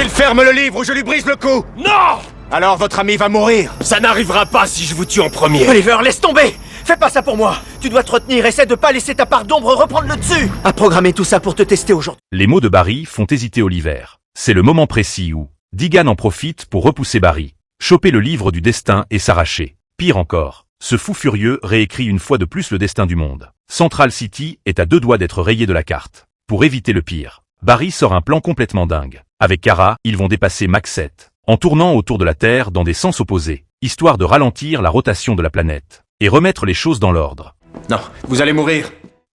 qu'il ferme le livre ou je lui brise le cou! Non! Alors votre ami va mourir! Ça n'arrivera pas si je vous tue en premier. Oliver, laisse tomber! Fais pas ça pour moi! Tu dois te retenir, essaie de pas laisser ta part d'ombre reprendre le dessus! A programmé tout ça pour te tester aujourd'hui. Les mots de Barry font hésiter Oliver. C'est le moment précis où Deegan en profite pour repousser Barry, choper le livre du destin et s'arracher. Pire encore, ce fou furieux réécrit une fois de plus le destin du monde. Central City est à 2 doigts d'être rayé de la carte. Pour éviter le pire, Barry sort un plan complètement dingue. Avec Kara, ils vont dépasser Mach 7, en tournant autour de la Terre dans des sens opposés, histoire de ralentir la rotation de la planète, et remettre les choses dans l'ordre. Non, vous allez mourir!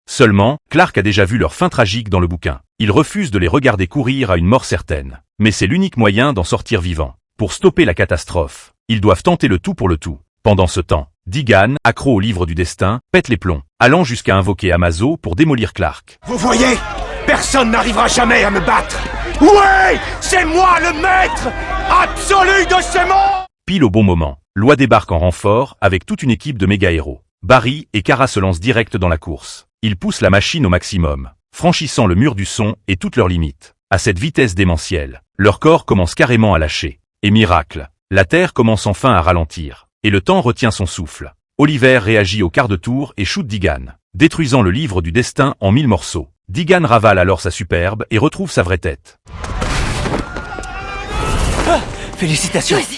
Seulement, Clark a déjà vu leur fin tragique dans le bouquin. Il refuse de les regarder courir à une mort certaine. Mais c'est l'unique moyen d'en sortir vivant. Pour stopper la catastrophe, ils doivent tenter le tout pour le tout. Pendant ce temps, Deegan, accro au livre du destin, pète les plombs, allant jusqu'à invoquer Amazo pour démolir Clark. Vous voyez? Personne n'arrivera jamais à me battre! Ouais! C'est moi le maître absolu de ce monde! Pile au bon moment, Loi débarque en renfort avec toute une équipe de méga-héros. Barry et Kara se lancent direct dans la course. Ils poussent la machine au maximum, franchissant le mur du son et toutes leurs limites. À cette vitesse démentielle, leur corps commence carrément à lâcher. Et miracle, la Terre commence enfin à ralentir. Et le temps retient son souffle. Oliver réagit au quart de tour et shoot Deegan, détruisant le livre du destin en 1000 morceaux. Deegan ravale alors sa superbe et retrouve sa vraie tête. Félicitations! Vas-y.